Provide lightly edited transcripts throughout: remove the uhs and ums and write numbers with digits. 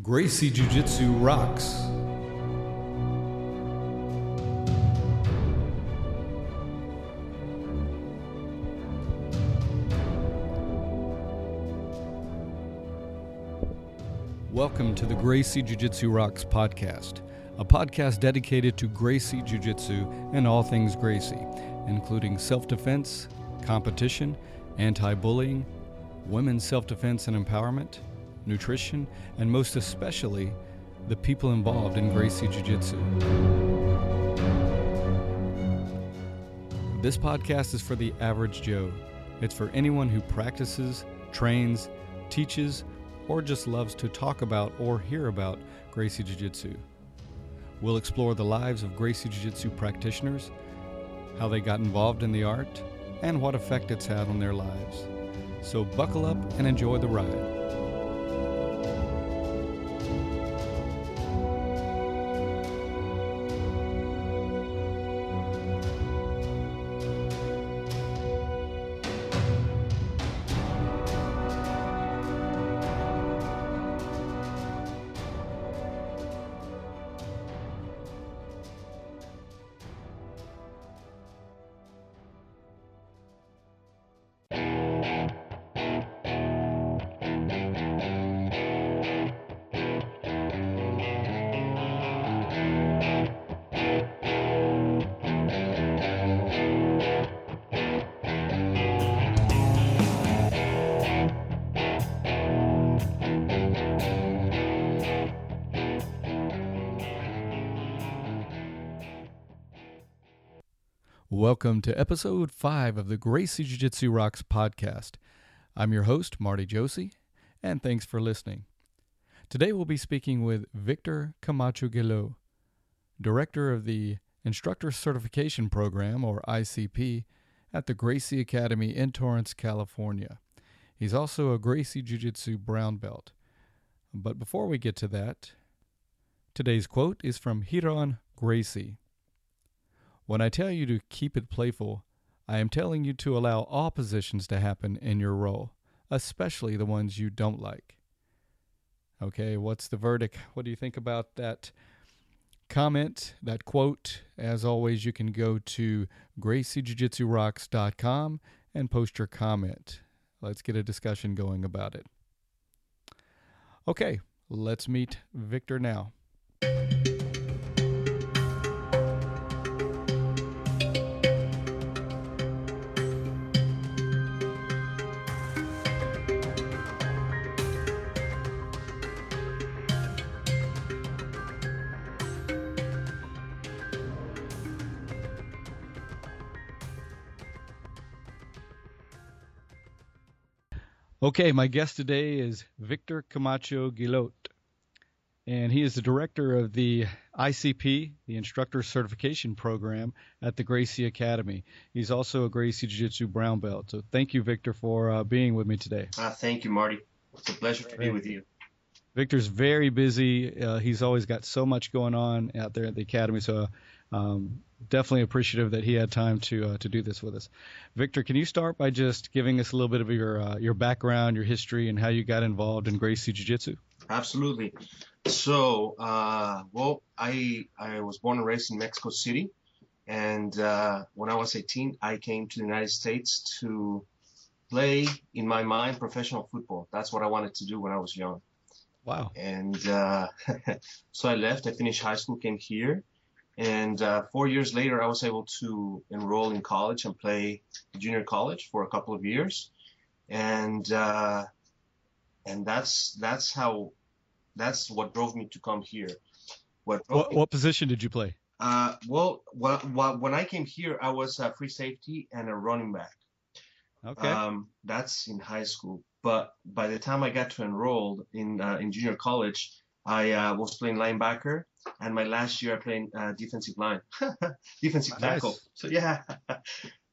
Gracie Jiu-Jitsu rocks. Welcome to the Gracie Jiu-Jitsu Rocks podcast, a podcast dedicated to Gracie Jiu-Jitsu and all things Gracie, including self-defense, competition, anti-bullying, women's self-defense and empowerment, nutrition, and most especially, the people involved in Gracie Jiu-Jitsu. This podcast is for the average Joe. It's for anyone who practices, trains, teaches, or just loves to talk about or hear about Gracie Jiu-Jitsu. We'll explore the lives of Gracie Jiu-Jitsu practitioners, how they got involved in the art, and what effect it's had on their lives. So buckle up and enjoy the ride. Welcome to episode 5 of the Gracie Jiu-Jitsu Rocks podcast. I'm your host, Marty Josie, and thanks for listening. Today we'll be speaking with Victor CCamacho Guillot, Director of the Instructor Certification Program, or ICP, at the Grcie Academy in Torrance, California. He's also a Gracie Jiu-Jitsu brown belt. But before we get to that, today's quote is from Hiron Gracie. When I tell you to keep it playful, I am telling you to allow all positions to happen in your role, especially the ones you don't like. Okay, what's the verdict? What do you think about that comment, that quote? As always, you can go to GracieJujitsuRocks.com and post your comment. Let's get a discussion going about it. Okay, let's meet Victor now. Okay, my guest today is Victor CCamacho Guillot, and he is the director of the ICP, the Instructor Certification Program at the Grcie Academy. He's also a Gracie Jiu-Jitsu brown belt. So thank you, Victor, for being with me today. Thank you, Marty. It's a pleasure to be with you. Victor's very busy. He's always got so much going on out there at the Academy, so definitely appreciative that he had time to do this with us. Victor, can you start by just giving us a little bit of your background, your history, and how you got involved in Gracie Jiu-Jitsu? Absolutely. So, I was born and raised in Mexico City, and when I was 18, I came to the United States to play, in my mind, professional football. That's what I wanted to do when I was young. Wow. And so I left. I finished high school, came here. And 4 years later, I was able to enroll in college and play junior college for a couple of years, and that's what drove me to come here. What position did you play? When I came here, I was a free safety and a running back. Okay. That's in high school. But by the time I got to enroll in junior college, I was playing linebacker. And my last year I played defensive line, defensive tackle. Nice. So yeah,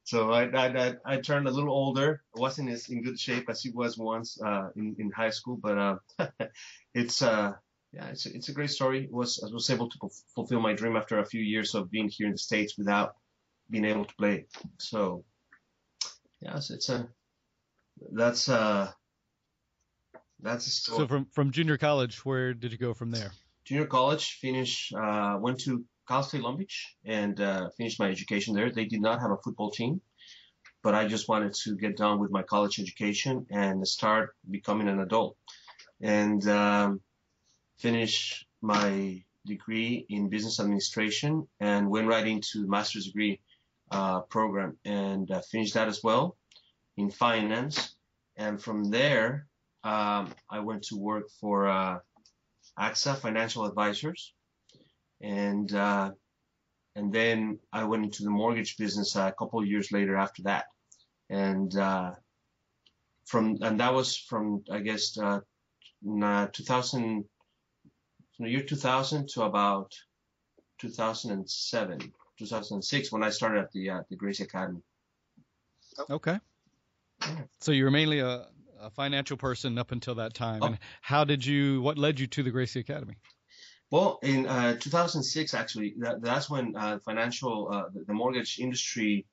so I turned a little older. I wasn't as in good shape as he was once in high school, but it's a great story. I was able to fulfill my dream after a few years of being here in the States without being able to play. So yeah, that's that's a So story. from junior college, where did you go from there? Junior college, went to Cal State Long Beach and finished my education there. They did not have a football team, but I just wanted to get done with my college education and start becoming an adult. And finish my degree in business administration and went right into the master's degree program and finished that as well in finance. And from there, I went to work for AXA Financial Advisors, and then I went into the mortgage business a couple of years later after that, and that was from I guess 2000, from the year 2000 to about 2007, 2006 when I started at the Grcie Academy. Okay. Yeah. So you were mainly a financial person up until that time. Oh. And what led you to the Gracie Academy? Well, in 2006, actually, that's when the mortgage industry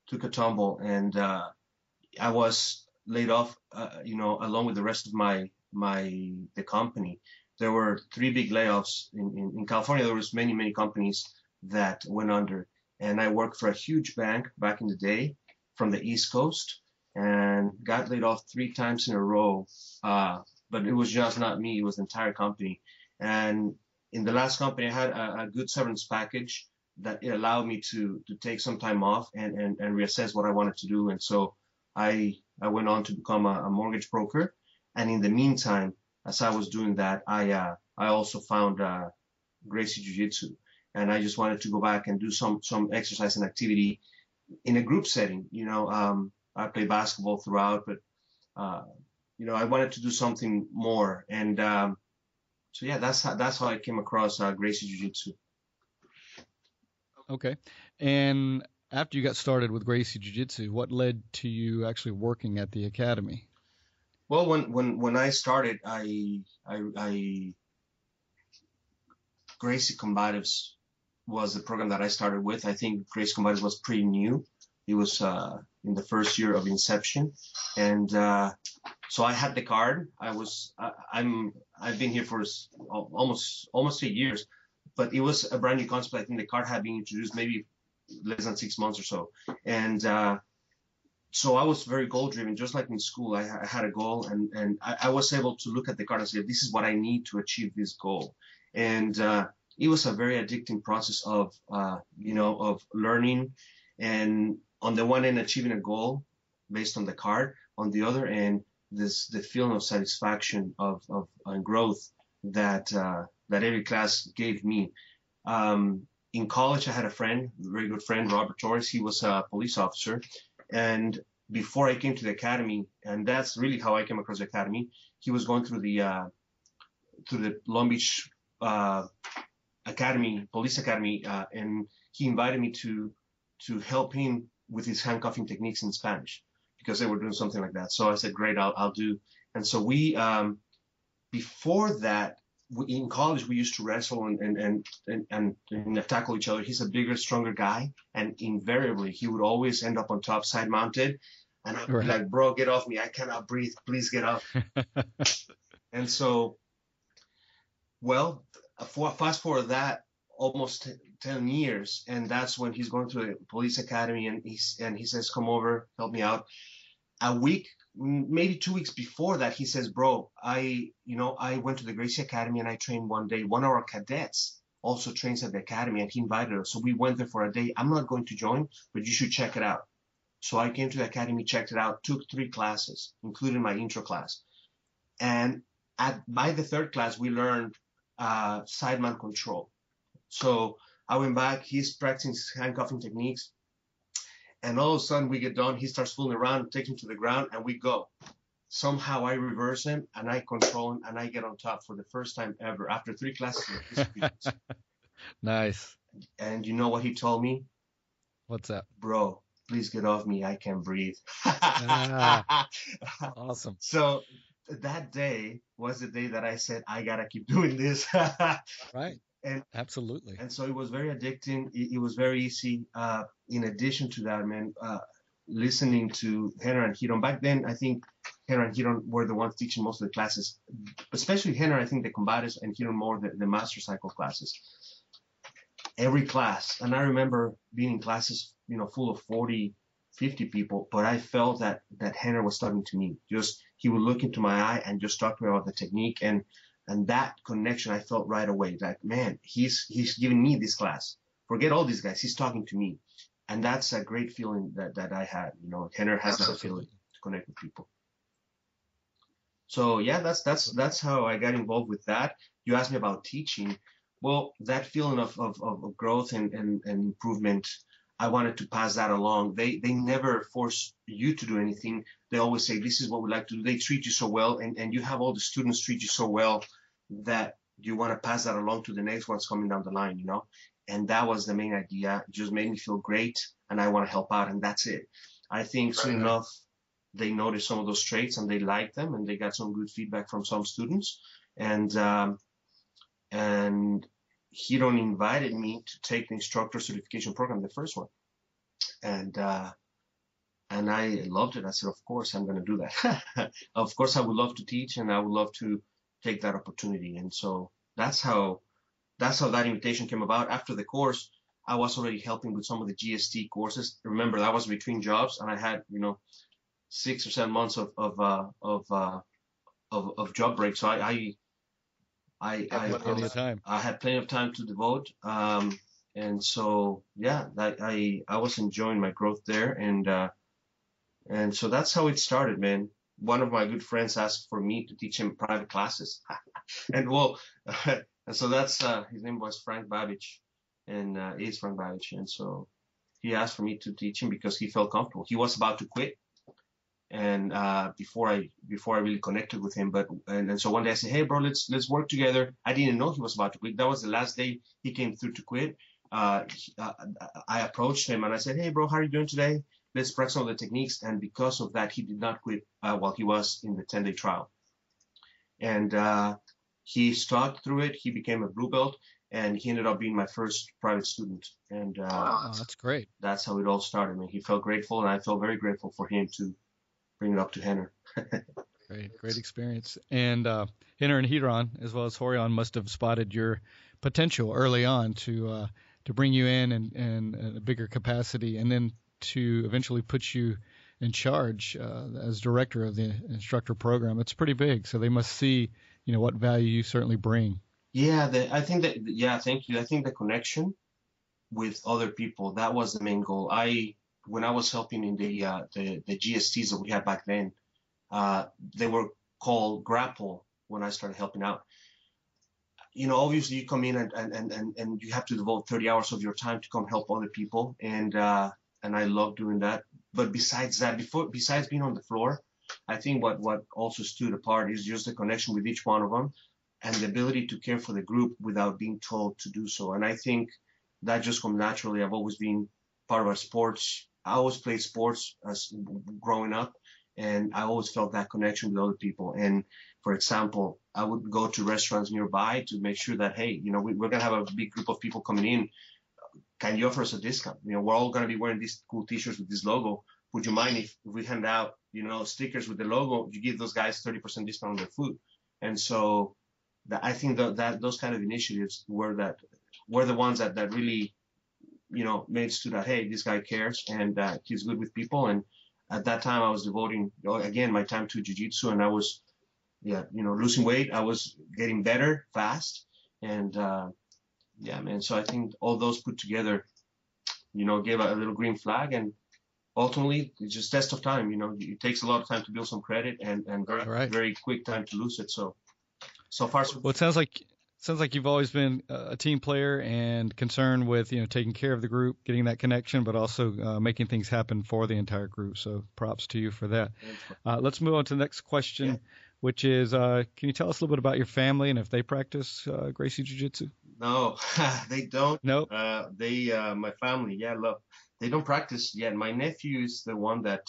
took a tumble, and I was laid off, along with the rest of the company. There were 3 big layoffs in California. There was many companies that went under, and I worked for a huge bank back in the day from the East Coast, and got laid off 3 times in a row. But it was just not me; it was the entire company. And in the last company, I had a good severance package that it allowed me to take some time off and reassess what I wanted to do. And so I went on to become a mortgage broker. And in the meantime, as I was doing that, I also found Gracie Jiu-Jitsu, and I just wanted to go back and do some exercise and activity in a group setting. I played basketball throughout, but I wanted to do something more. And so yeah, that's how I came across Gracie Jiu-Jitsu. Okay. And after you got started with Gracie Jiu-Jitsu, what led to you actually working at the academy? Well, when I started, Gracie Combatives was the program that I started with. I think Gracie Combatives was pretty new. It was in the first year of inception, and so I had the card. I've been here for almost 8 years, but it was a brand new concept. I think the card had been introduced maybe less than 6 months or so, and so I was very goal driven. Just like in school, I had a goal, and I was able to look at the card and say, this is what I need to achieve this goal. And it was a very addicting process of learning, and on the one end, achieving a goal based on the card. On the other end, the feeling of satisfaction of growth that every class gave me. In college, I had a friend, a very good friend, Robert Torres. He was a police officer. And before I came to the academy, and that's really how I came across the academy, he was going through the Long Beach Academy, police academy, and he invited me to help him with his handcuffing techniques in Spanish, because they were doing something like that. So I said, great, I'll do. And so we, before that, in college, we used to wrestle and tackle each other. He's a bigger, stronger guy, and invariably he would always end up on top, side mounted, and I'd be like, bro, get off me, I cannot breathe, please get up. And so, well, fast forward that almost 10 years, and that's when he's going to the police academy, and he says, come over, help me out. A week, maybe 2 weeks before that, he says, bro, I went to the Gracie Academy and I trained one day. One of our cadets also trains at the academy, and he invited us. So we went there for a day. I'm not going to join, but you should check it out. So I came to the academy, checked it out, took 3 classes, including my intro class. And by the 3rd class, we learned sideman control. So I went back, he's practicing his handcuffing techniques. And all of a sudden we get done, he starts fooling around, takes him to the ground, and we go. Somehow I reverse him, and I control him, and I get on top for the first time ever after 3 classes of discipline. Nice. And you know what he told me? What's that? Bro, please get off me, I can't breathe. Awesome. So that day was the day that I said, I gotta keep doing this. Right. And absolutely. And so it was very addicting. It was very easy. In addition to that, man, listening to Henry and Hiron. Back then, I think Henner and Hiron were the ones teaching most of the classes, especially Henner, I think the combatives, and Hiron more the master cycle classes. Every class, and I remember being in classes, full of 40, 50 people, but I felt that Henner was talking to me. Just, he would look into my eye and just talk to me about the technique, and that connection I felt right away. Like, man, he's giving me this class. Forget all these guys. He's talking to me. And that's a great feeling that I had. Henner has that ability to connect with people. So yeah, that's how I got involved with that. You asked me about teaching. Well, that feeling of growth and improvement, I wanted to pass that along. They never force you to do anything. They always say, this is what we like to do. They treat you so well, and you have all the students treat you so well that you want to pass that along to the next ones coming down the line, And that was the main idea. It just made me feel great, and I want to help out, and that's it. I think soon enough, they noticed some of those traits, and they liked them, and they got some good feedback from some students. And Hiron invited me to take the instructor certification program, the first one. And I loved it. I said, of course, I'm going to do that. Of course, I would love to teach, and I would love to take that opportunity. And so that's how that invitation came about. After the course, I was already helping with some of the GST courses. Remember, that was between jobs, and I had, 6 or 7 months of job break. So I had plenty of time to devote. And so, yeah, I was enjoying my growth there. And so that's how it started, man. One of my good friends asked for me to teach him private classes. And so that's, his name was Frank Babbage, and is Frank Babbage. And so he asked for me to teach him because he felt comfortable. He was about to quit. And before I really connected with him, and so one day I said, hey bro, let's work together. I didn't know he was about to quit. That was the last day he came through to quit. I approached him and I said, hey bro, how are you doing today? Let's practice some of the techniques. And because of that, he did not quit while he was in the 10-day trial. And he stuck through it. He became a blue belt, and he ended up being my first private student. And that's great. That's how it all started, man. He felt grateful, and I felt very grateful for him to bring it up to Henner. Great experience. And Henner and Hiron, as well as Horion, must have spotted your potential early on to bring you in a bigger capacity, and then to eventually put you in charge as director of the instructor program. It's pretty big, so they must see, what value you certainly bring. Yeah, thank you. I think the connection with other people, that was the main goal. When I was helping in the GSTs that we had back then, they were called Grapple when I started helping out. Obviously you come in and you have to devote 30 hours of your time to come help other people. And I love doing that. But besides that, besides being on the floor, I think what also stood apart is just the connection with each one of them and the ability to care for the group without being told to do so. And I think that just comes naturally. I've always been part of our sports. I always played sports as growing up, and I always felt that connection with other people. And for example, I would go to restaurants nearby to make sure that, hey, we're going to have a big group of people coming in. Can you offer us a discount? We're all going to be wearing these cool t-shirts with this logo. Would you mind if we hand out, stickers with the logo? You give those guys 30% discount on their food. And so I think that those kind of initiatives were the ones that really, made stood out, hey, this guy cares, and he's good with people. And at that time I was devoting, again, my time to jiu-jitsu, and I was, losing weight. I was getting better fast. And, man, so I think all those put together, gave a little green flag, and ultimately it's just test of time. It takes a lot of time to build some credit and very quick time to lose it. So far, so well, it sounds like you've always been a team player and concerned with, taking care of the group, getting that connection, but also making things happen for the entire group. So props to you for that. Let's move on to the next question, which is, can you tell us a little bit about your family and if they practice Gracie Jiu-Jitsu? No, they don't. No. My family, they don't practice yet. My nephew is the one that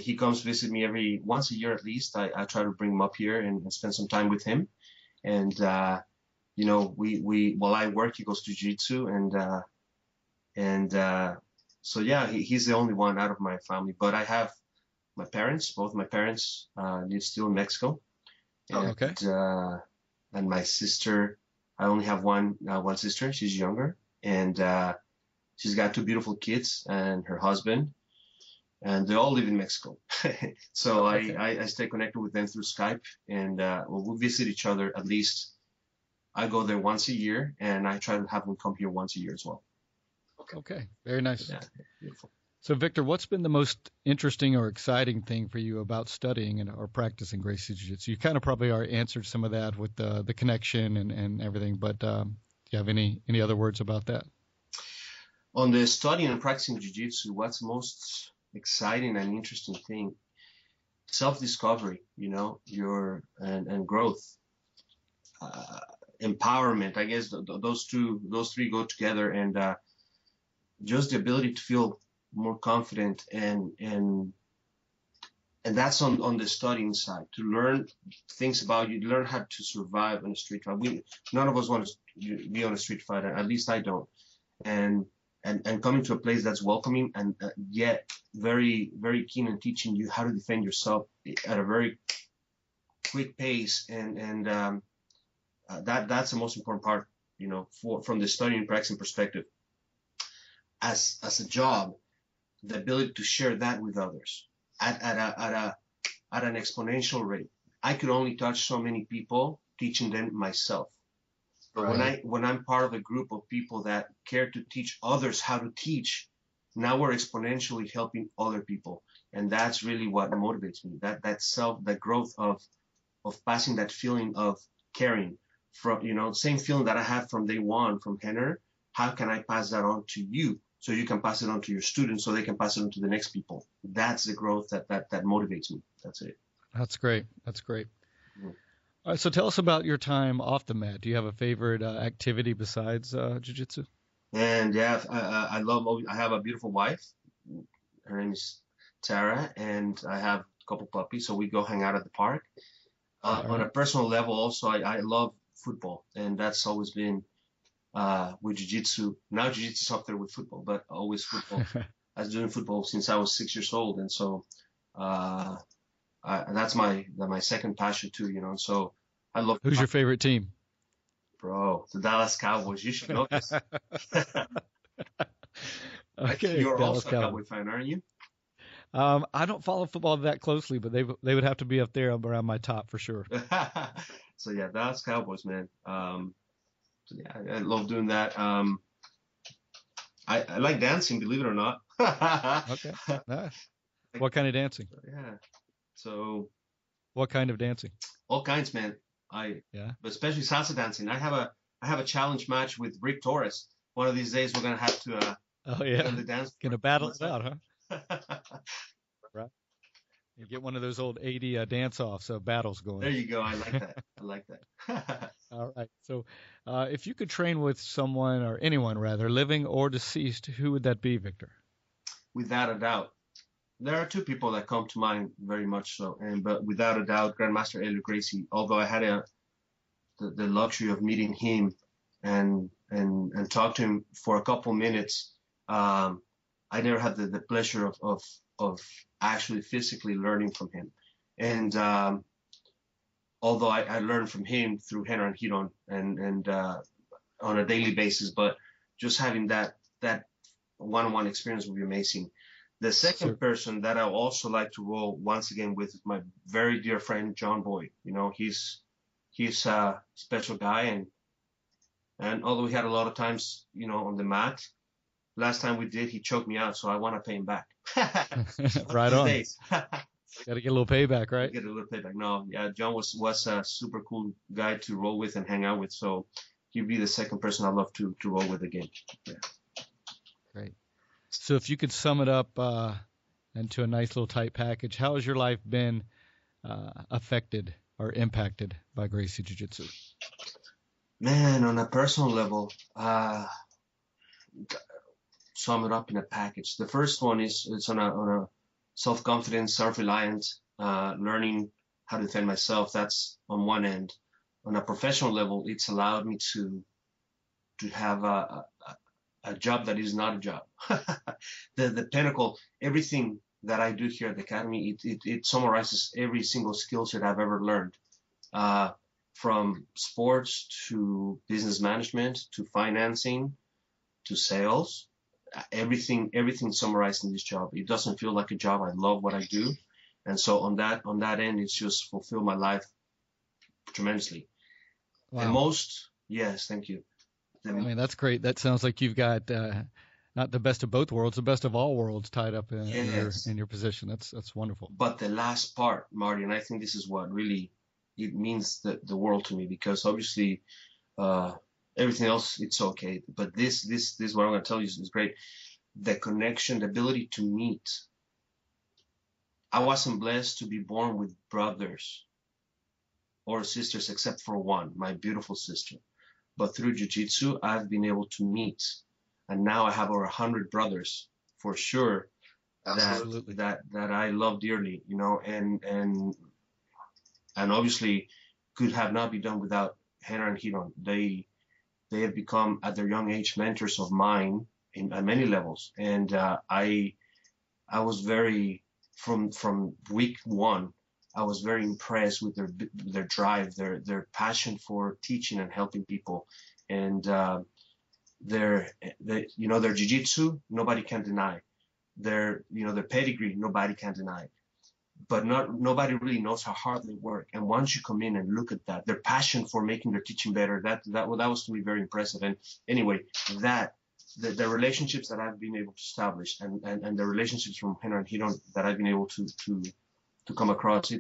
he comes visit me once a year at least. I try to bring him up here and spend some time with him. And, while I work, he goes to jiu-jitsu, so he's the only one out of my family. But I have both my parents live still in Mexico. And, Okay. And my sister, I only have one sister. She's younger, and she's got two beautiful kids and her husband, and they all live in Mexico. So Okay. I stay connected with them through Skype, and we visit each other at least. I go there once a year, and I try to have them come here once a year as well. Okay. Very nice. Yeah, beautiful. So, Victor, what's been the most interesting or exciting thing for you about studying or practicing Gracie Jiu-Jitsu? You kind of probably already answered some of that with the connection and everything, but do you have any other words about that? On the studying and practicing Jiu-Jitsu, what's most exciting and interesting thing? Self-discovery, and growth, empowerment. I guess those three go together, and just the ability to feel more confident and that's on the studying side, to learn things about you, learn how to survive in a street fight. None of us want to be on a street fight, at least I don't. And coming to a place that's welcoming and yet very, very keen on teaching you how to defend yourself at a very quick pace, and that's the most important part, from the studying and practicing perspective. As a job, the ability to share that with others at an exponential rate. I could only touch so many people teaching them myself. But Right. when I'm part of a group of people that care to teach others how to teach, now we're exponentially helping other people, and that's really what motivates me. That growth of passing that feeling of caring, from same feeling that I had from day one from Henner. How can I pass that on to you, so you can pass it on to your students, so they can pass it on to the next people? That's the growth that motivates me. That's it. That's great. That's great. Mhm. All right, so tell us about your time off the mat. Do you have a favorite activity besides jiu-jitsu? And yeah, I have a beautiful wife. Her name is Tara, and I have a couple puppies. So we go hang out at the park. All On a right. personal level, also, I love football, and that's always been with jiu-jitsu. Now jiu-jitsu is up there with football, but always football. I was doing football since I was 6 years old, and so uh, that's my second passion too. So I love, Who's your favorite team? bro, the Dallas Cowboys. You should know this. I think Okay, you're Dallas also a Cowboys. Cowboy fan, aren't you? I don't follow football that closely, but they would have to be up there around my top for sure. So yeah, Dallas Cowboys, man. So yeah, I love doing that. I like dancing, believe it or not. Okay. Nice. What kind of dancing? Yeah. So What kind of dancing? all kinds, man. I Yeah. But especially salsa dancing. I have a challenge match with Rick Torres. One of these days we're gonna have to Oh get on yeah. the dance Gonna floor. battle it out, huh? Right. You get one of those old 80 dance-offs, battles There going. you go. I like that. I like that. All right. So, if you could train with someone or anyone rather, living or deceased, who would that be, Victor? Without a doubt. There are two people that come to mind very much so, but without a doubt, Grandmaster Gracie. Although I had the luxury of meeting him and talk to him for a couple minutes, I never had the pleasure of actually physically learning from him. And although I learned from him through Henner and Hiron and on a daily basis, but just having that one-on-one experience would be amazing. The Sir. second person that I also like to roll once again with is my very dear friend John Boyd. He's a special guy, and although we had a lot of times on the mat, last time we did he choked me out, so I want to pay him back. Right on. Days. Got to get a little payback, right? Get a little payback. No, yeah, John was a super cool guy to roll with and hang out with, so he'd be the second person I'd love to roll with again. Yeah. Great. So if you could sum it up into a nice little tight package, how has your life been affected or impacted by Gracie Jiu-Jitsu? Man, on a personal level, sum it up in a package. The first one is it's on a self-confidence, self-reliant, learning how to defend myself. That's on one end. On a professional level, it's allowed me to have a job that is not a job. The pinnacle, everything that I do here at the Academy, it summarizes every single skill set I've ever learned, from sports to business management to financing to sales. Everything summarized in this job. It doesn't feel like a job. I love what I do, and so on that end, it's just fulfilled my life tremendously. Wow. And yes, thank you. I mean, that's great. That sounds like you've got not the best of both worlds, the best of all worlds tied up in your position. That's wonderful. But the last part, Marty, and I think this is what really it means the world to me, because obviously everything else it's okay, but this what I'm going to tell you is great. The connection, the ability to meet. I wasn't blessed to be born with brothers or sisters except for one, my beautiful sister. But through jiu-jitsu, I've been able to meet, and now I have over 100 brothers for sure. Absolutely. that I love dearly, and obviously could have not been done without Hannah and Hiron. They have become at their young age mentors of mine at many levels, and I was very from week one. I was very impressed with their drive, their passion for teaching and helping people, and their jiu-jitsu nobody can deny. Their pedigree nobody can deny, but nobody really knows how hard they work. And once you come in and look at that, their passion for making their teaching better, that was to me very impressive. And anyway, the relationships that I've been able to establish and the relationships from Hannah and Hiron that I've been able to come across,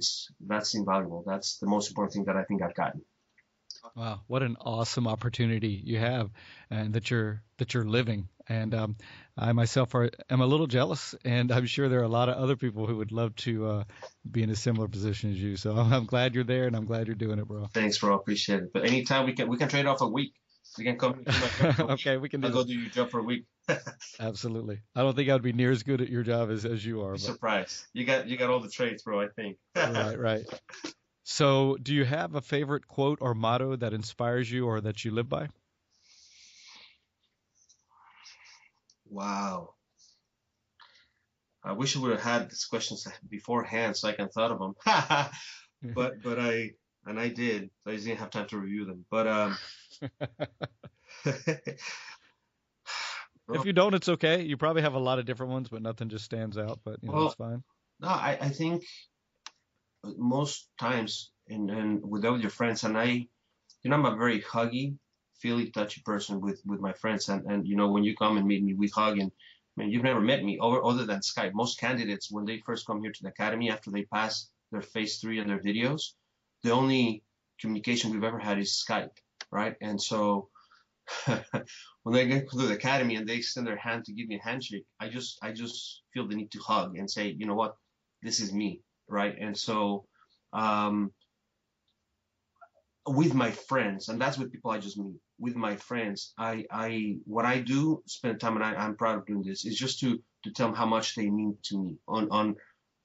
that's invaluable. That's the most important thing that I think I've gotten. Wow, what an awesome opportunity you have, and that you're living. And I myself am a little jealous, and I'm sure there are a lot of other people who would love to be in a similar position as you. So I'm glad you're there, and I'm glad you're doing it, bro. Thanks, bro. Appreciate it. But anytime we can trade off a week. We can come to my job. Okay, we can do I'll go do your job for a week. Absolutely. I don't think I'd be near as good at your job as you are. But... Surprise. You got all the traits, bro, I think. Right. So do you have a favorite quote or motto that inspires you or that you live by? Wow. I wish I would have had these questions beforehand so I can thought of them. but I did. I just didn't have time to review them. But if you don't, it's okay. You probably have a lot of different ones, but nothing just stands out. But it's fine. No, I think most times and with all your friends, and I'm a very huggy, feely, touchy person with my friends, and when you come and meet me, we hug. And I mean, you've never met me other than Skype. Most candidates, when they first come here to the academy after they pass their phase 3 and their videos, the only communication we've ever had is Skype, right? And so when they get to the academy and they extend their hand to give me a handshake, I just feel the need to hug and say, you know what, this is me, right? And so with my friends, and that's with people I just meet, with my friends, what I do spend time, and I'm proud of doing this, is just to tell them how much they mean to me on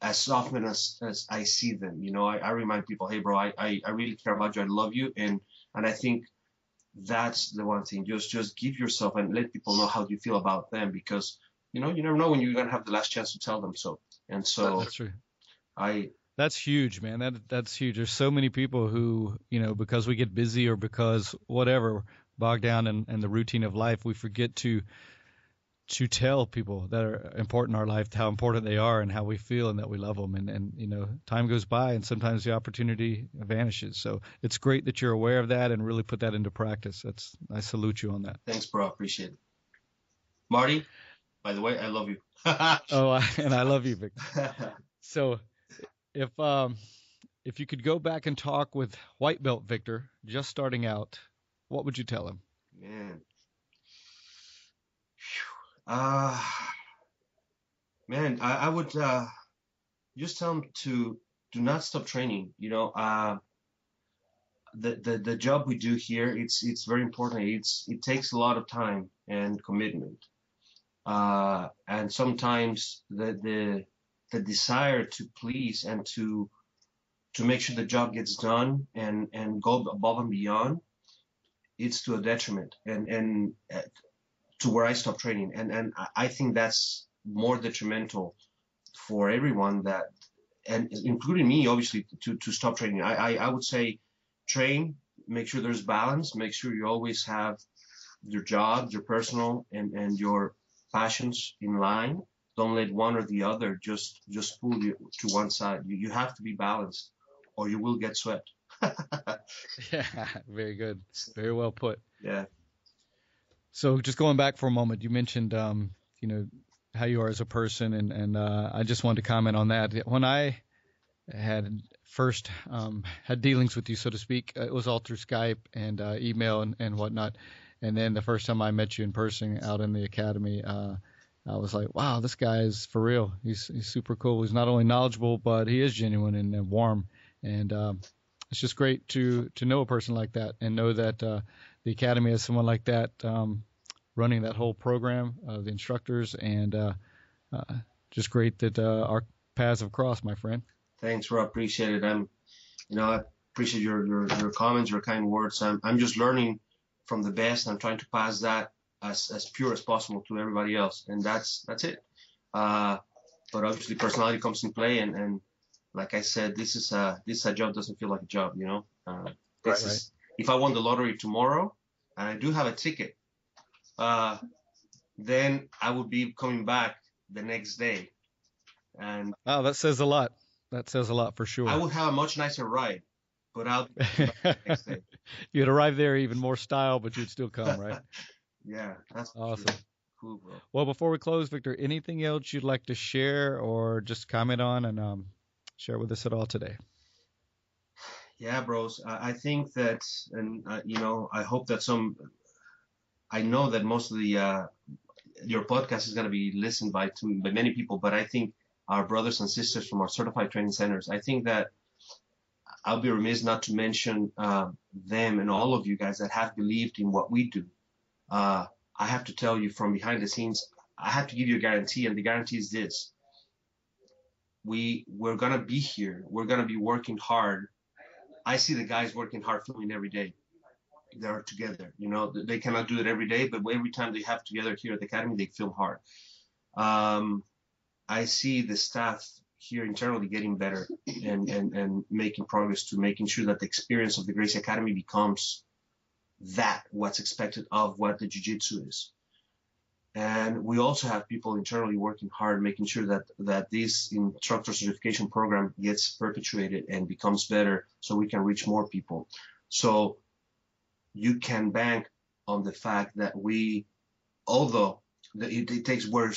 as often as I see them. I remind people, hey, bro, I really care about you. I love you. And I think that's the one thing. Just give yourself and let people know how you feel about them, because, you never know when you're going to have the last chance to tell them so. And so that's true. That's huge, man. That's huge. There's so many people who, because we get busy or because whatever, bogged down in the routine of life, we forget to tell people that are important in our life how important they are and how we feel and that we love them. And time goes by and sometimes the opportunity vanishes. So it's great that you're aware of that and really put that into practice. I salute you on that. Thanks, bro. Appreciate it. Marty, by the way, I love you. And I love you, Victor. So if you could go back and talk with white belt Victor just starting out, what would you tell him? Man, I would just tell him to do not stop training. The job we do here, it's very important. It takes a lot of time and commitment, and sometimes the desire to please and to make sure the job gets done and go above and beyond, it's to a detriment and to where I stopped training. And I think that's more detrimental for everyone that, and including me, obviously, to stop training. I would say train, make sure there's balance, make sure you always have your job, your personal and your passions in line. Don't let one or the other just pull you to one side. You have to be balanced or you will get swept. Yeah, very good. Very well put. Yeah. So just going back for a moment, you mentioned, how you are as a person, and I just wanted to comment on that. When I had first had dealings with you, so to speak, it was all through Skype and email and whatnot. And then the first time I met you in person out in the academy, I was like, wow, this guy is for real. He's super cool. He's not only knowledgeable, but he is genuine and warm. And it's just great to know a person like that and know that the academy has someone like that running that whole program, the instructors, and just great that our paths have crossed, my friend. Thanks, Rob. Appreciate it. I appreciate your comments, your kind words. I'm just learning from the best. I'm trying to pass that as pure as possible to everybody else, and that's it. But obviously, personality comes in play, and like I said, this job doesn't feel like a job, Right. If I won the lottery tomorrow, and I do have a ticket, then I would be coming back the next day, and wow, that says a lot. That says a lot for sure. I would have a much nicer ride, but I'll be back the next day. You'd arrive there even more style, but you'd still come, right? Yeah, that's awesome. True. Cool, bro. Well, before we close, Victor, anything else you'd like to share or just comment on and share with us at all today? Yeah, bros. I think that, and I hope that I know that most of the your podcast is going to be listened by many people, but I think our brothers and sisters from our certified training centers, I think that I'll be remiss not to mention them and all of you guys that have believed in what we do. I have to tell you from behind the scenes, I have to give you a guarantee, and the guarantee is this. We're going to be here. We're going to be working hard. I see the guys working hard filming every day. They're together. They cannot do it every day, but every time they have together here at the academy, they film hard. I see the staff here internally getting better and making progress to making sure that the experience of the Grcie Academy becomes what's expected of what the jiu-jitsu is. And we also have people internally working hard, making sure that this instructor certification program gets perpetuated and becomes better so we can reach more people. So you can bank on the fact that although it takes, we're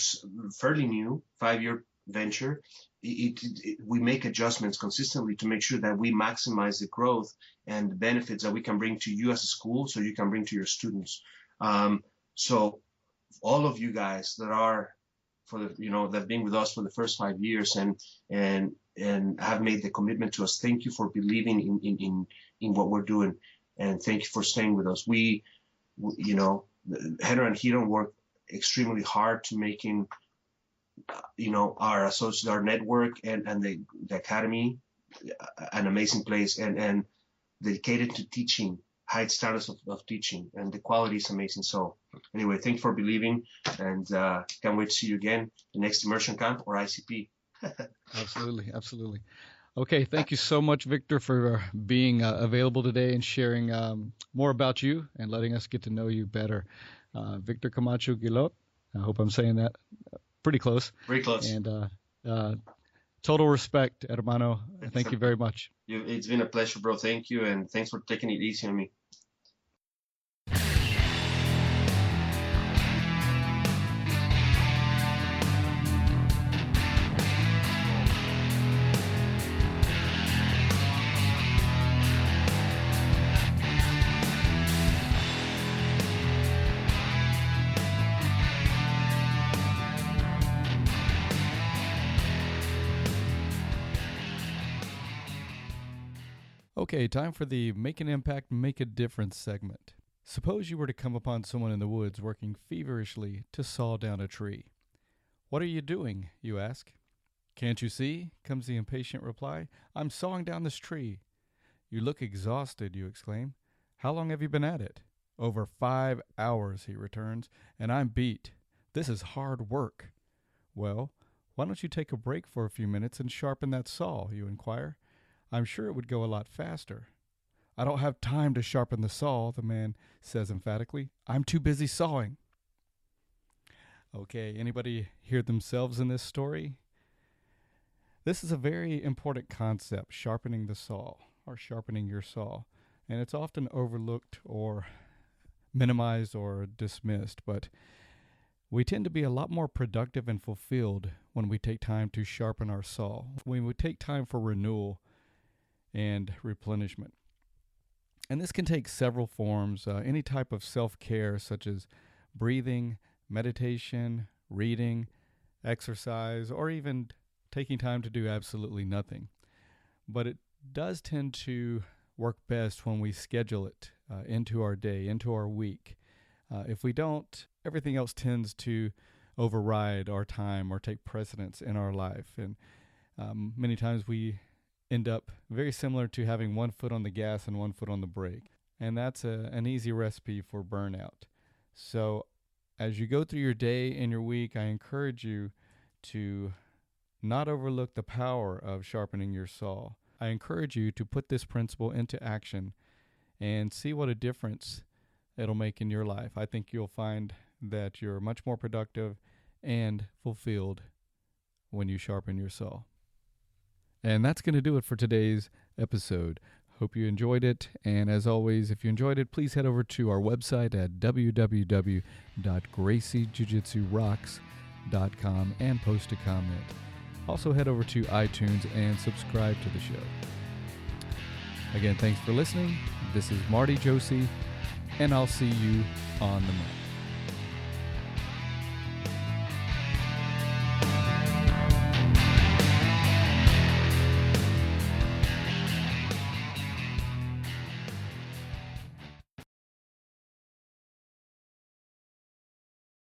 fairly new, 5-year venture, we make adjustments consistently to make sure that we maximize the growth and the benefits that we can bring to you as a school so you can bring to your students. So all of you guys that are that have been with us for the first 5 years and have made the commitment to us, thank you for believing in what we're doing, and thank you for staying with us. Header and Hedon work extremely hard to making our associates, our network, and the academy an amazing place and dedicated to teaching, high standards of teaching, and the quality is amazing. So anyway, thank you for believing, and can't wait to see you again the next immersion camp or ICP. Absolutely. Okay, thank you so much, Victor, for being available today and sharing more about you and letting us get to know you better. Victor CCamacho Guillot, I hope I'm saying that pretty close. Very close. And total respect, hermano. Thank you very much. It's been a pleasure, bro. Thank you, and thanks for taking it easy on me. Okay, time for the Make an Impact, Make a Difference segment. Suppose you were to come upon someone in the woods working feverishly to saw down a tree. What are you doing, you ask? Can't you see? Comes the impatient reply. I'm sawing down this tree. You look exhausted, you exclaim. How long have you been at it? Over 5 hours, he returns, and I'm beat. This is hard work. Well, "Why don't you take a break for a few minutes and sharpen that saw?" you inquire. "I'm sure it would go a lot faster." "I don't have time to sharpen the saw," the man says emphatically. "I'm too busy sawing." Okay, anybody hear themselves in this story? This is a very important concept, sharpening the saw, or sharpening your saw. And it's often overlooked or minimized or dismissed, but we tend to be a lot more productive and fulfilled when we take time to sharpen our saw, when we take time for renewal and replenishment. And this can take several forms, any type of self-care such as breathing, meditation, reading, exercise, or even taking time to do absolutely nothing. But it does tend to work best when we schedule it into our day, into our week. If we don't, everything else tends to override our time or take precedence in our life. And many times we end up very similar to having one foot on the gas and one foot on the brake. And that's an easy recipe for burnout. So as you go through your day and your week, I encourage you to not overlook the power of sharpening your saw. I encourage you to put this principle into action and see what a difference it'll make in your life. I think you'll find that you're much more productive and fulfilled when you sharpen your saw. And that's going to do it for today's episode. Hope you enjoyed it. And as always, if you enjoyed it, please head over to our website at www.GracieJujitsuRocks.com and post a comment. Also head over to iTunes and subscribe to the show. Again, thanks for listening. This is Marty Josie, and I'll see you on the mat.